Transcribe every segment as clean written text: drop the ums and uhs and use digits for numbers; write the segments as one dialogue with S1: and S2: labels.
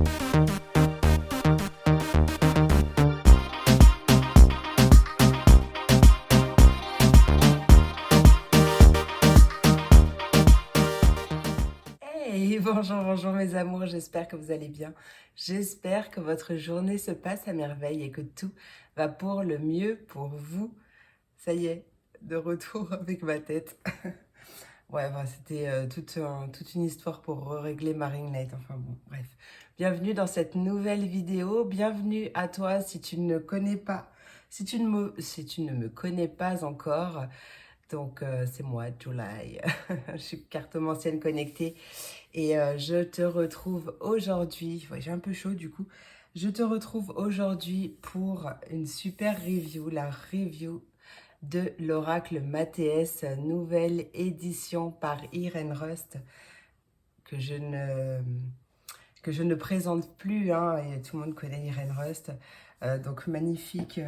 S1: Hey, bonjour, bonjour mes amours, j'espère que vous allez bien. J'espère que votre journée se passe à merveille et que tout va pour le mieux pour vous. Ça y est, de retour avec ma tête. Ouais, bah, c'était toute une histoire pour régler ma ring light. Enfin bon, bref. Bienvenue dans cette nouvelle vidéo. Bienvenue à toi si tu ne connais pas, si tu ne me connais pas encore. Donc, c'est moi, July. Je suis cartomancienne connectée et je te retrouve aujourd'hui. Ouais, j'ai un peu chaud du coup. Je te retrouve aujourd'hui pour une super review, la review de l'Oracle Mathéès, nouvelle édition par Irene Rust, que que je ne présente plus, hein, et tout le monde connaît Irene Rust. Donc magnifique,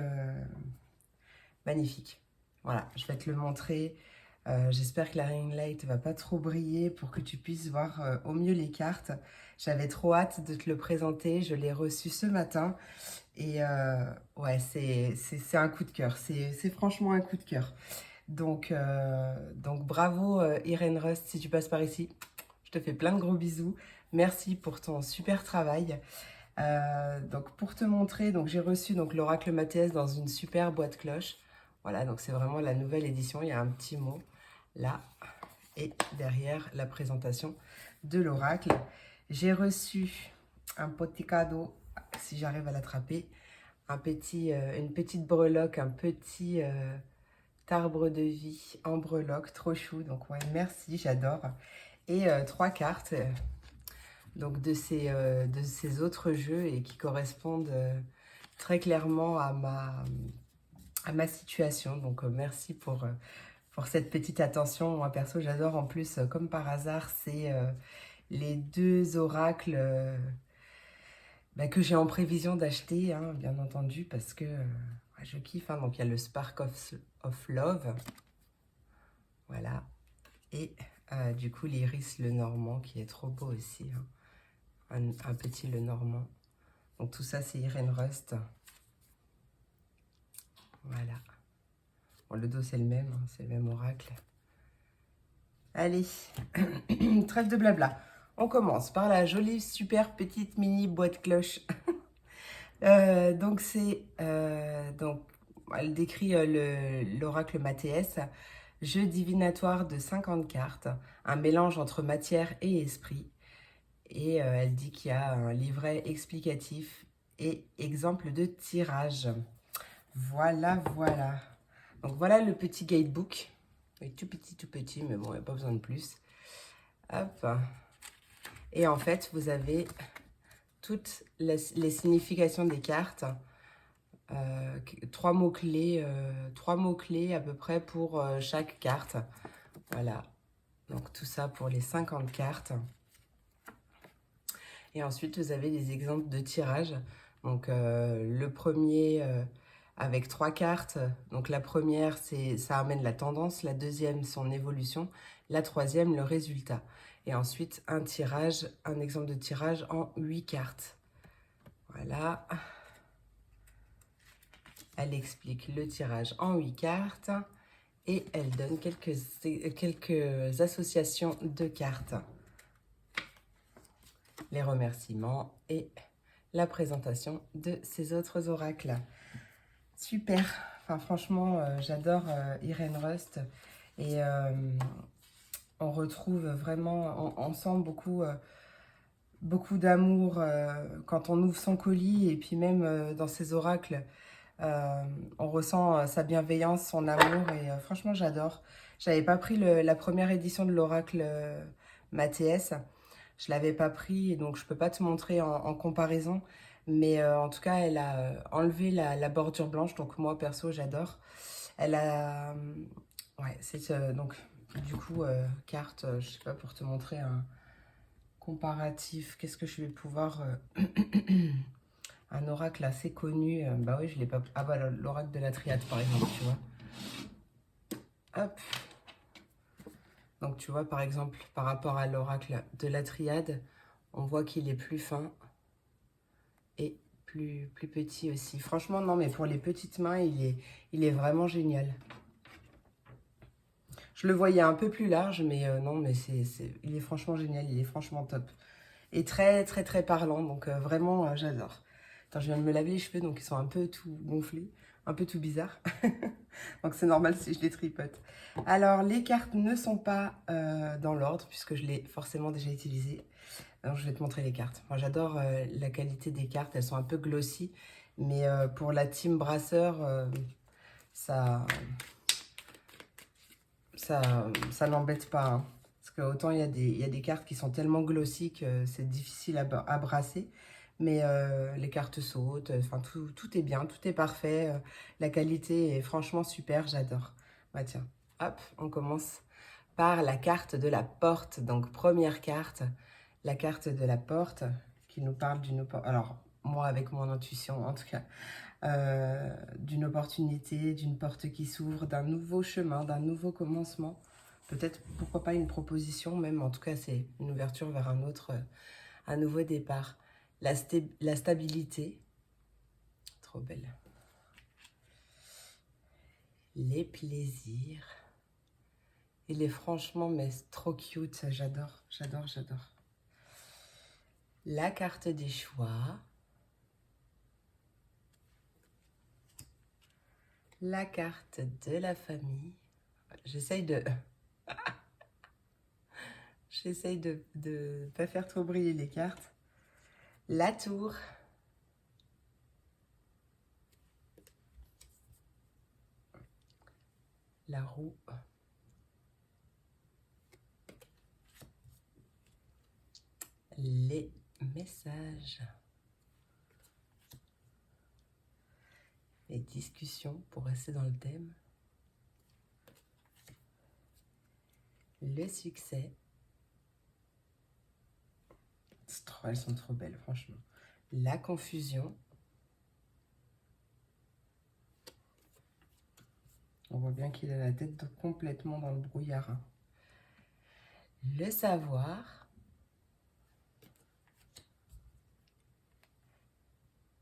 S1: magnifique. Voilà, je vais te le montrer. J'espère que la ring light va pas trop briller pour que tu puisses voir au mieux les cartes. J'avais trop hâte de te le présenter. Je l'ai reçu ce matin. Et ouais, c'est un coup de cœur. C'est franchement un coup de cœur. Donc bravo Irene Rust, si tu passes par ici. Je te fais plein de gros bisous. Merci pour ton super travail. Donc pour te montrer, donc j'ai reçu donc l'Oracle Mathéès dans une super boîte cloche. Voilà, donc c'est vraiment la nouvelle édition. Il y a un petit mot là et derrière la présentation de l'Oracle. J'ai reçu un petit cadeau, si j'arrive à l'attraper, une petite breloque, un petit arbre de vie en breloque, trop chou. Donc ouais, merci, j'adore. Et trois cartes donc de ces autres jeux et qui correspondent très clairement à ma situation. Donc merci pour cette petite attention. Moi perso, j'adore. En plus, comme par hasard, c'est les deux oracles que j'ai en prévision d'acheter, hein, bien entendu, parce que je kiffe. Hein. Donc il y a le Spark of Love, voilà, et du coup l'Iris le Normand qui est trop beau aussi, hein. Un petit le Normand. Donc tout ça c'est Irene Rust. Voilà. Bon, le dos c'est le même, hein, c'est le même oracle. Allez, trêve de blabla. On commence par la jolie, super petite mini boîte cloche. Donc elle décrit l'oracle Mathéès, jeu divinatoire de 50 cartes, un mélange entre matière et esprit. Et elle dit qu'il y a un livret explicatif et exemple de tirage. Voilà, voilà. Donc voilà le petit guidebook. Il est tout petit, mais bon, il n'y a pas besoin de plus. Hop. Et en fait, vous avez toutes les significations des cartes. Trois mots-clés à peu près pour chaque carte. Voilà. Donc tout ça pour les 50 cartes. Et ensuite, vous avez des exemples de tirage. Donc le premier avec trois cartes. Donc la première, ça amène la tendance. La deuxième, son évolution. La troisième, le résultat. Et ensuite, un exemple de tirage en 8 cartes. Voilà. Elle explique le tirage en 8 cartes. Et elle donne quelques associations de cartes. Les remerciements et la présentation de ces autres oracles. Super. Enfin, franchement, j'adore Irene Rust. Et on retrouve vraiment, on sent beaucoup d'amour quand on ouvre son colis. Et puis même dans ces oracles, on ressent sa bienveillance, son amour. Et franchement, j'adore. J'avais pas pris la première édition de l'oracle Mathéès. Je l'avais pas pris, et donc je peux pas te montrer en comparaison. Mais en tout cas, elle a enlevé la bordure blanche. Donc moi, perso, j'adore. Elle a... ouais, c'est donc du coup, carte, je sais pas, pour te montrer un comparatif. Qu'est-ce que je vais pouvoir... un oracle assez connu. Bah oui, je l'ai pas... Ah voilà, l'oracle de la triade, par exemple, tu vois. Hop. Donc tu vois, par exemple, par rapport à l'oracle de la triade, on voit qu'il est plus fin. et plus petit aussi. Franchement, non, mais pour les petites mains, il est vraiment génial. Je le voyais un peu plus large, mais non, mais il est franchement génial, il est franchement top. Et très parlant, donc vraiment, j'adore. Attends, je viens de me laver les cheveux, donc ils sont un peu tout gonflés, un peu tout bizarre. Donc c'est normal si je les tripote. Alors, les cartes ne sont pas dans l'ordre, puisque je l'ai forcément déjà utilisé. Alors, je vais te montrer les cartes. Moi, j'adore la qualité des cartes, elles sont un peu glossy, mais pour la team brasseur, ça, ça n'embête pas, hein. Parce que autant il y a des cartes qui sont tellement glossy que c'est difficile à brasser. Mais les cartes sautent, enfin tout est bien, tout est parfait. La qualité est franchement super, j'adore. Bah tiens, hop, on commence par la carte de la porte. Donc première carte, la carte de la porte qui nous parle d'une... Alors moi avec mon intuition en tout cas, d'une opportunité, d'une porte qui s'ouvre, d'un nouveau chemin, d'un nouveau commencement. Peut-être, pourquoi pas, une proposition même. En tout cas, c'est une ouverture vers un nouveau départ. La stabilité, trop belle. Les plaisirs. Il est franchement, mais trop cute, j'adore, j'adore. La carte des choix. La carte de la famille. J'essaye de pas faire trop briller les cartes. La tour. La roue. Les messages. Les discussions pour rester dans le thème. Le succès. Elles sont trop belles, franchement. La confusion. On voit bien qu'il a la tête complètement dans le brouillard, hein. Le savoir.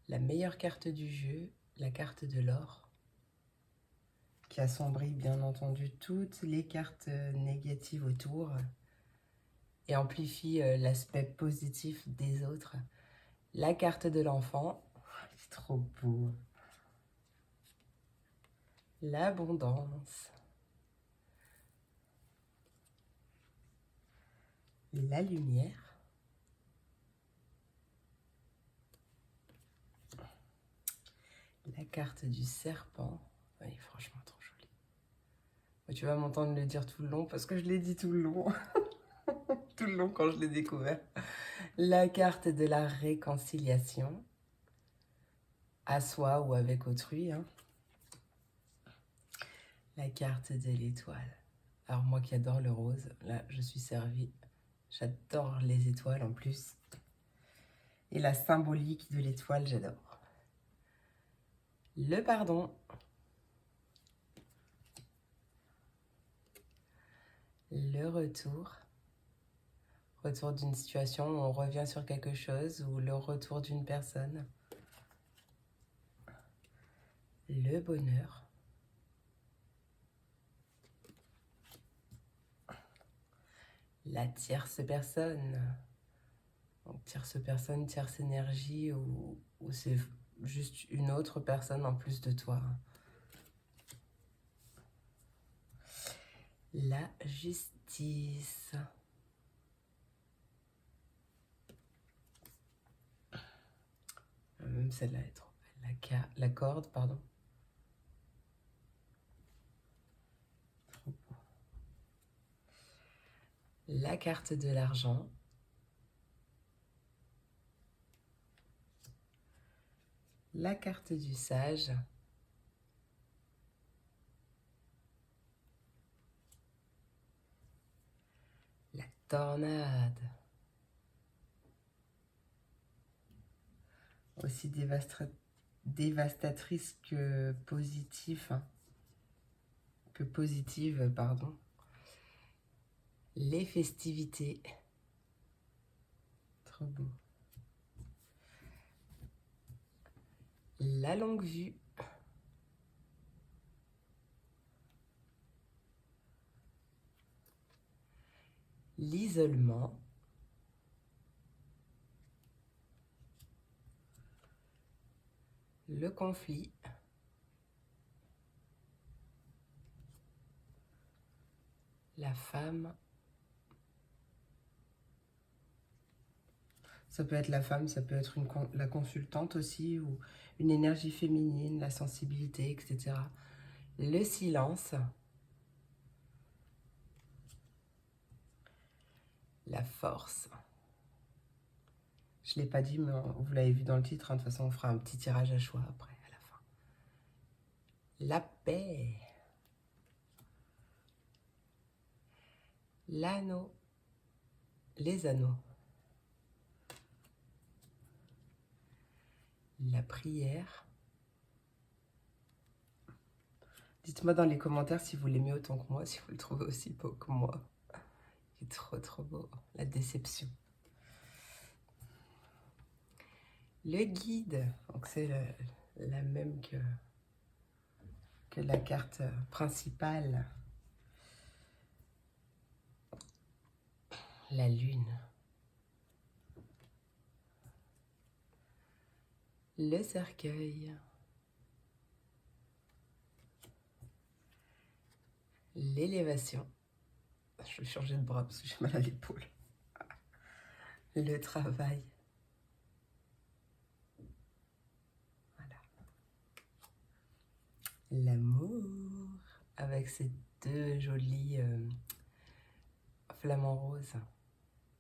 S1: La meilleure carte du jeu, la carte de l'or, qui assombrit bien entendu toutes les cartes négatives autour et amplifie l'aspect positif des autres. La carte de l'enfant, c'est trop beau. L'abondance. La lumière. La carte du serpent. Oui, franchement, trop jolie. Moi, tu vas m'entendre le dire tout le long parce que je l'ai dit tout le long. Tout le long quand je l'ai découvert. La carte de la réconciliation. À soi ou avec autrui, hein. La carte de l'étoile. Alors moi qui adore le rose, là je suis servie. J'adore les étoiles en plus. Et la symbolique de l'étoile, j'adore. Le pardon. Le retour. Retour d'une situation où on revient sur quelque chose ou le retour d'une personne. Le bonheur. La tierce personne. Donc, tierce personne, tierce énergie ou c'est juste une autre personne en plus de toi. La justice. Même celle-là est trop belle. La corde, pardon. Trop beau. La carte de l'argent. La carte du sage. La tornade. Aussi dévastatrice que positive, hein. Pardon. Les festivités. Trop beau. la longue vue, l'isolement, le conflit, la femme. Ça peut être la femme, ça peut être la consultante aussi, ou une énergie féminine, la sensibilité, etc. Le silence, la force. Je ne l'ai pas dit, mais vous l'avez vu dans le titre. Hein, de toute façon, on fera un petit tirage à choix après, à la fin. La paix. L'anneau. Les anneaux. La prière. Dites-moi dans les commentaires si vous l'aimez autant que moi, si vous le trouvez aussi beau que moi. Il est trop trop beau. La déception. Le guide. Donc c'est la même que la carte principale. La lune. Le cercueil. L'élévation. Je vais changer de bras parce que j'ai mal à l'épaule. Le travail. Voilà. L'amour. Avec ces deux jolis flamants roses.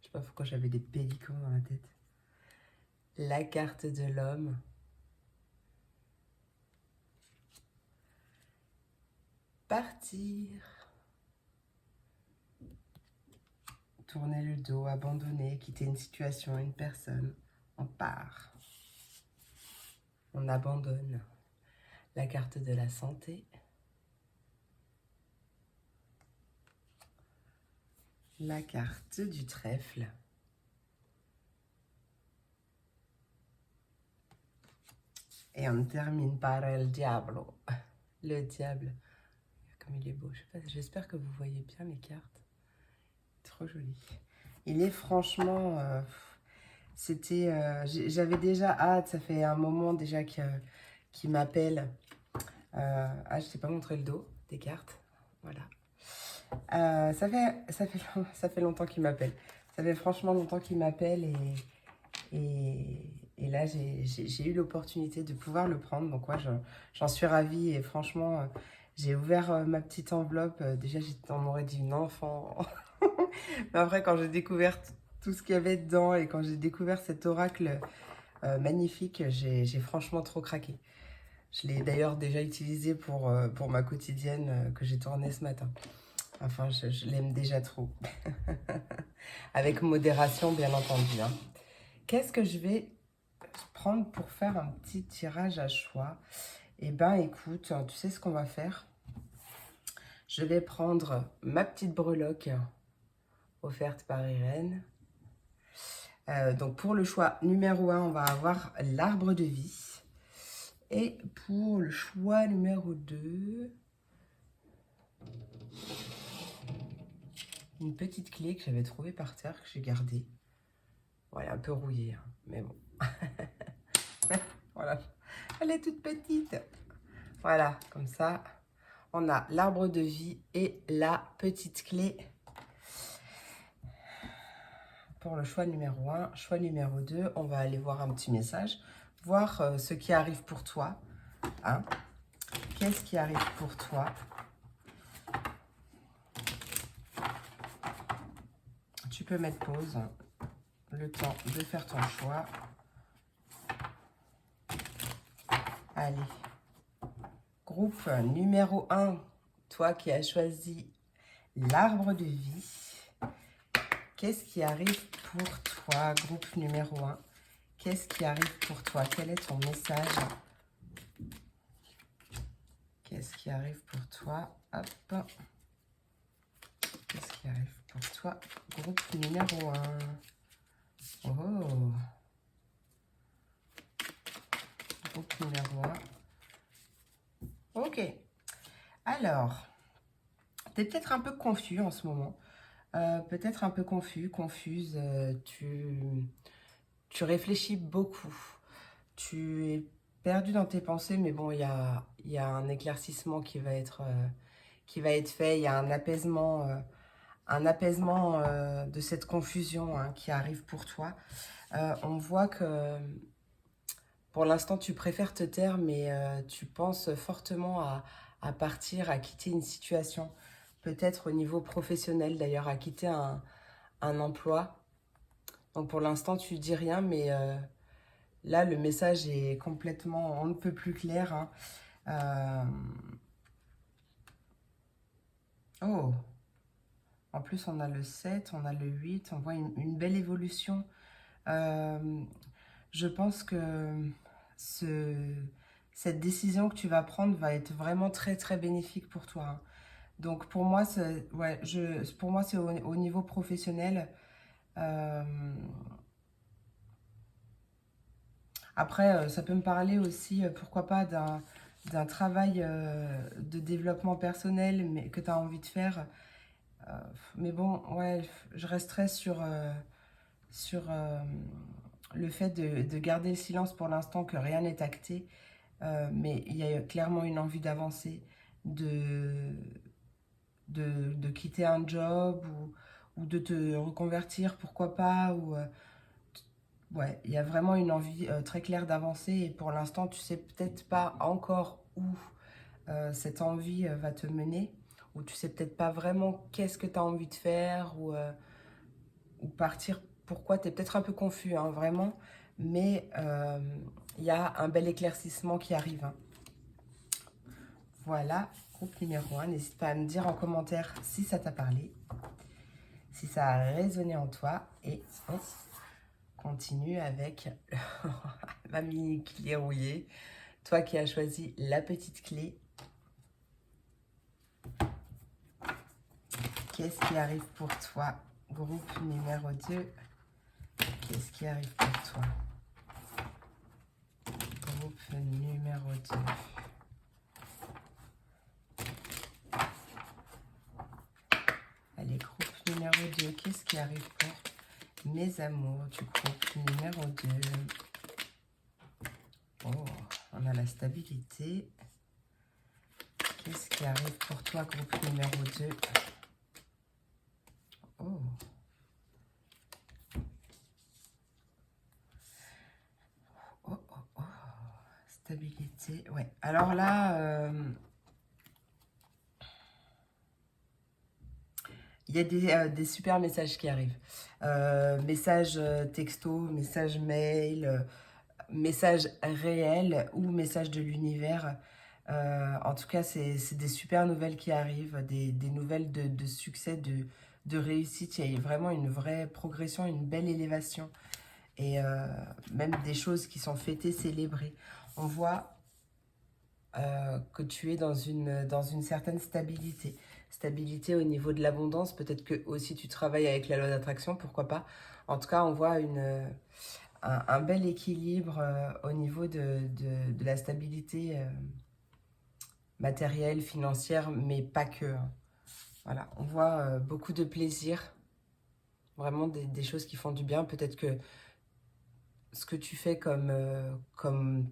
S1: Je sais pas pourquoi j'avais des pélicans dans la tête. La carte de l'homme. Partir. Tourner le dos, abandonner, quitter une situation, une personne. On part. On abandonne. La carte de la santé. La carte du trèfle. Et on termine par el diablo. Le diable. Comme il est beau. J'espère que vous voyez bien mes cartes. Trop joli. Il est franchement... j'avais déjà hâte. Ça fait un moment déjà qu'il m'appelle. Je t'ai pas montré le dos des cartes. Voilà. Ça fait longtemps qu'il m'appelle. Ça fait franchement longtemps qu'il m'appelle et là, j'ai eu l'opportunité de pouvoir le prendre. Donc, ouais, j'en suis ravie. Et franchement, j'ai ouvert ma petite enveloppe. Déjà, on aurait dit une enfant. Mais après, quand j'ai découvert tout ce qu'il y avait dedans et quand j'ai découvert cet oracle magnifique, j'ai franchement trop craqué. Je l'ai d'ailleurs déjà utilisé pour ma quotidienne que j'ai tournée ce matin. Enfin, je l'aime déjà trop. Avec modération, bien entendu. Hein. Qu'est-ce que je vais prendre pour faire un petit tirage à choix? Eh bien, écoute, tu sais ce qu'on va faire? Je vais prendre ma petite breloque offerte par Irène. Donc, pour le choix numéro 1, on va avoir l'arbre de vie. Et pour le choix numéro 2... une petite clé que j'avais trouvée par terre, que j'ai gardée. Bon, elle est un peu rouillée, hein, mais bon. Voilà. Elle est toute petite. Voilà, comme ça, on a l'arbre de vie et la petite clé pour le choix numéro 1. Choix numéro 2, on va aller voir un petit message, voir ce qui arrive pour toi. Hein. Qu'est-ce qui arrive pour toi? Tu peux mettre pause, le temps de faire ton choix. Allez, groupe numéro 1, toi qui as choisi l'arbre de vie. Qu'est-ce qui arrive pour toi, groupe numéro 1? Qu'est-ce qui arrive pour toi? Quel est ton message? Qu'est-ce qui arrive pour toi? Hop. Qu'est-ce qui arrive pour toi, groupe numéro 1? Oh. Groupe numéro 1. Ok. Alors, tu es peut-être un peu confus en ce moment. Peut-être un peu confus, confuse. Tu réfléchis beaucoup. Tu es perdu dans tes pensées, mais bon, il y a un éclaircissement qui va être fait. Il y a un apaisement de cette confusion hein, qui arrive pour toi. On voit que pour l'instant, tu préfères te taire, mais tu penses fortement à partir, à quitter une situation, peut-être au niveau professionnel d'ailleurs, à quitter un emploi. Donc pour l'instant, tu dis rien, mais là, le message est complètement, on ne peut plus clair. Hein. Oh, en plus, on a le 7, on a le 8, on voit une belle évolution. Je pense que cette décision que tu vas prendre va être vraiment très très bénéfique pour toi. Hein. Donc pour moi, ouais, pour moi, c'est au niveau professionnel. Euh, Après, ça peut me parler aussi, pourquoi pas, d'un travail de développement personnel mais, que tu as envie de faire. Mais bon, ouais, je resterai sur le fait de garder le silence pour l'instant, que rien n'est acté. Mais il y a clairement une envie d'avancer, de, de quitter un job ou de te reconvertir, pourquoi pas. Ouais, il y a vraiment une envie très claire d'avancer et pour l'instant, tu sais peut-être pas encore où cette envie va te mener, ou tu sais peut-être pas vraiment qu'est-ce que tu as envie de faire ou partir, pourquoi, tu es peut-être un peu confus, hein, vraiment, mais il y a un bel éclaircissement qui arrive. Hein. Voilà, groupe numéro 1. N'hésite pas à me dire en commentaire si ça t'a parlé, si ça a résonné en toi. Et on continue avec ma mini clé rouillée. Toi qui as choisi la petite clé. Qu'est-ce qui arrive pour toi? Groupe numéro 2. Qu'est-ce qui arrive pour toi? Groupe numéro 2. Allez, groupe numéro 2. Qu'est-ce qui arrive pour mes amours du groupe numéro 2? Oh, on a la stabilité. Qu'est-ce qui arrive pour toi, groupe numéro 2? Oh. Oh, oh, oh. Stabilité. Ouais. Alors là, il y a des super messages qui arrivent. Messages texto, messages mail, messages réels ou messages de l'univers. En tout cas, c'est des super nouvelles qui arrivent, des nouvelles de succès, de réussite. Il y a vraiment une vraie progression, une belle élévation. Et même des choses qui sont fêtées, célébrées. On voit que tu es dans une certaine stabilité. Stabilité au niveau de l'abondance. Peut-être que aussi tu travailles avec la loi d'attraction, pourquoi pas. En tout cas, on voit un bel équilibre au niveau de la stabilité matérielle, financière, mais pas que. Hein. Voilà, on voit beaucoup de plaisir, vraiment des choses qui font du bien. Peut-être que ce que tu fais comme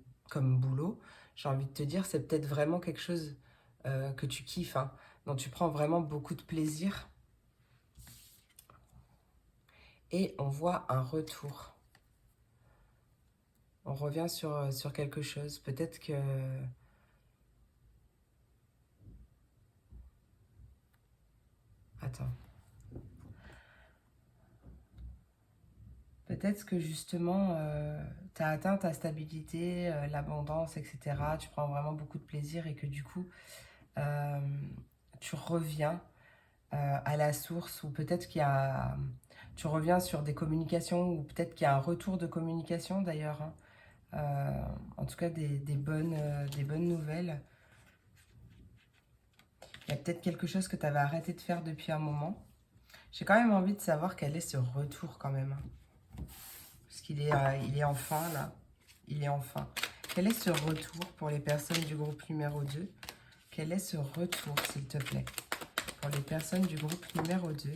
S1: boulot, j'ai envie de te dire, c'est peut-être vraiment quelque chose que tu kiffes, hein, dont tu prends vraiment beaucoup de plaisir. Et on voit un retour. On revient sur quelque chose. Peut-être que... Attends. Peut-être que justement, tu as atteint ta stabilité, l'abondance, etc. Tu prends vraiment beaucoup de plaisir et que du coup, tu reviens à la source ou peut-être qu'il y a... Tu reviens sur des communications ou peut-être qu'il y a un retour de communication d'ailleurs. Hein. En tout cas, des bonnes nouvelles. Il y a peut-être quelque chose que tu avais arrêté de faire depuis un moment. J'ai quand même envie de savoir quel est ce retour quand même. Hein. Parce qu'il est, il est enfin là. Il est enfin. Quel est ce retour pour les personnes du groupe numéro 2? Quel est ce retour, s'il te plaît, pour les personnes du groupe numéro 2?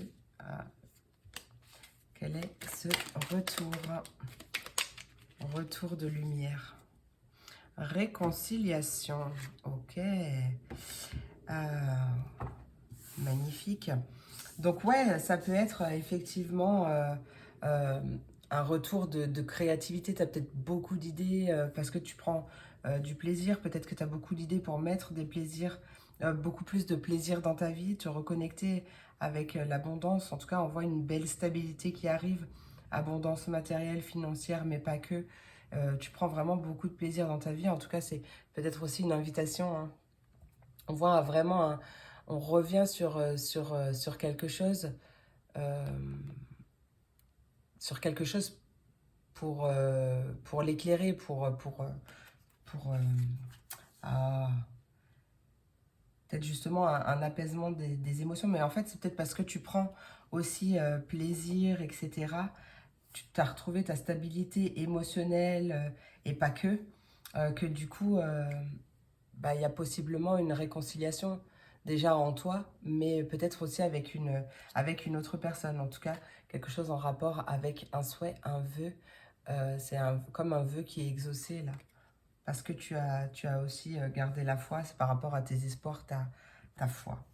S1: Quel est ce retour? Retour de lumière. Réconciliation. Ok. Magnifique. Donc ouais, ça peut être effectivement un retour de créativité. Tu as peut-être beaucoup d'idées parce que tu prends du plaisir. Peut-être que tu as beaucoup d'idées pour mettre des plaisirs, beaucoup plus de plaisir dans ta vie, te reconnecter avec l'abondance. En tout cas, on voit une belle stabilité qui arrive. Abondance matérielle, financière, mais pas que. Tu prends vraiment beaucoup de plaisir dans ta vie. En tout cas, c'est peut-être aussi une invitation, hein. On voit vraiment, on revient sur quelque chose, euh, pour l'éclairer, ah, peut-être justement un apaisement des émotions. Mais en fait, c'est peut-être parce que tu prends aussi plaisir, etc. Tu as retrouvé ta stabilité émotionnelle et pas que du coup, bah, y a possiblement une réconciliation déjà en toi, mais peut-être aussi avec une autre personne. En tout cas, quelque chose en rapport avec un souhait, un vœu. C'est comme un vœu qui est exaucé là. Parce que tu as aussi gardé la foi, c'est par rapport à tes espoirs, ta foi.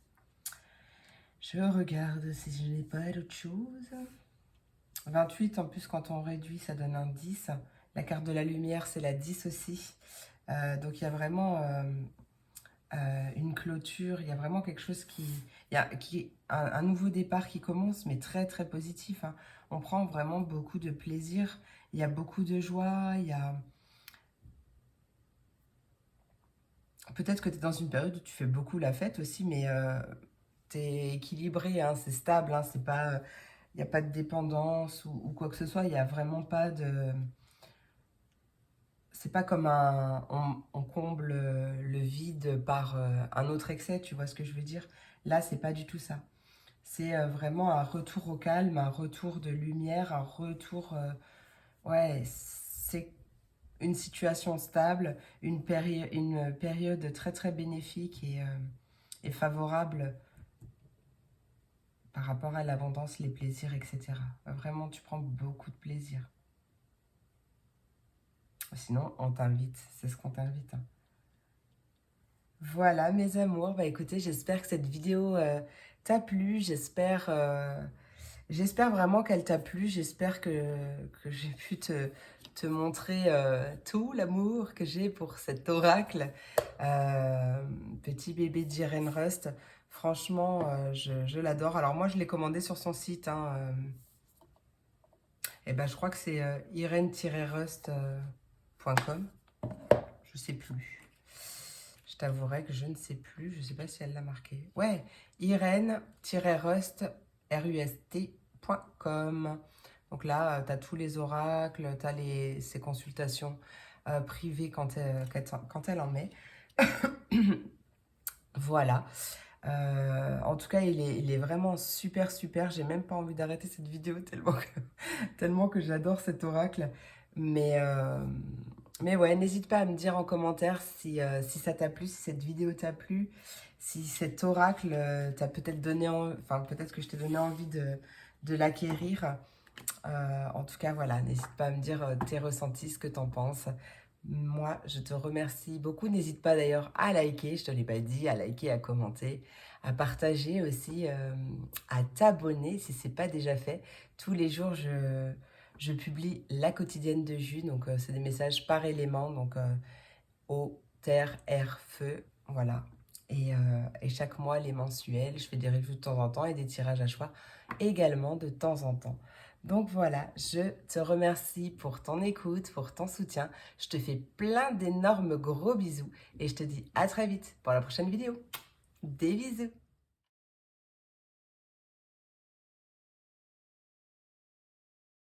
S1: Je regarde si je n'ai pas d'autre chose. 28, en plus, quand on réduit, ça donne un 10. La carte de la lumière, c'est la 10 aussi. Donc, il y a vraiment une clôture, il y a vraiment quelque chose un nouveau départ qui commence, mais très, très positif, hein. On prend vraiment beaucoup de plaisir, il y a beaucoup de joie, il y a... Peut-être que tu es dans une période où tu fais beaucoup la fête aussi, mais tu es équilibré, hein, c'est stable, hein, c'est pas... Il n'y a pas de dépendance ou quoi que ce soit, il n'y a vraiment pas de... C'est pas comme on comble le vide par un autre excès, tu vois ce que je veux dire? Là, c'est pas du tout ça. C'est vraiment un retour au calme, un retour de lumière, un retour... ouais, c'est une situation stable, une période très très bénéfique et favorable par rapport à l'abondance, les plaisirs, etc. Vraiment, tu prends beaucoup de plaisir. Sinon, on t'invite, c'est ce qu'on t'invite, hein. Voilà mes amours, bah écoutez, j'espère que cette vidéo t'a plu, j'espère vraiment qu'elle t'a plu, j'espère que j'ai pu te montrer tout l'amour que j'ai pour cet oracle, petit bébé d'Irene Rust. Franchement, je l'adore. Alors moi, je l'ai commandé sur son site, hein, et ben, je crois que c'est irene-rust.com, je sais plus. Je t'avouerai que je ne sais plus, je ne sais pas si elle l'a marqué. Ouais, irene-rust.com. Donc là, tu as tous les oracles, tu as ses consultations privées quand elle en met. Voilà. En tout cas, il est vraiment super, super. J'ai même pas envie d'arrêter cette vidéo tellement que j'adore cet oracle. Mais ouais, n'hésite pas à me dire en commentaire si ça t'a plu, si cette vidéo t'a plu, si cet oracle t'a peut-être donné, enfin peut-être que je t'ai donné envie de l'acquérir. En tout cas, voilà, n'hésite pas à me dire tes ressentis, ce que t'en penses. Moi, je te remercie beaucoup. N'hésite pas d'ailleurs à liker, je te l'ai pas dit, à liker, à commenter, à partager aussi, à t'abonner si ce n'est pas déjà fait. Tous les jours, je publie la quotidienne de Jus, donc c'est des messages par élément, donc eau, terre, air, feu, voilà. Et chaque mois, les mensuels, je fais des reviews de temps en temps et des tirages à choix également de temps en temps. Donc voilà, je te remercie pour ton écoute, pour ton soutien. Je te fais plein d'énormes gros bisous et je te dis à très vite pour la prochaine vidéo. Des bisous!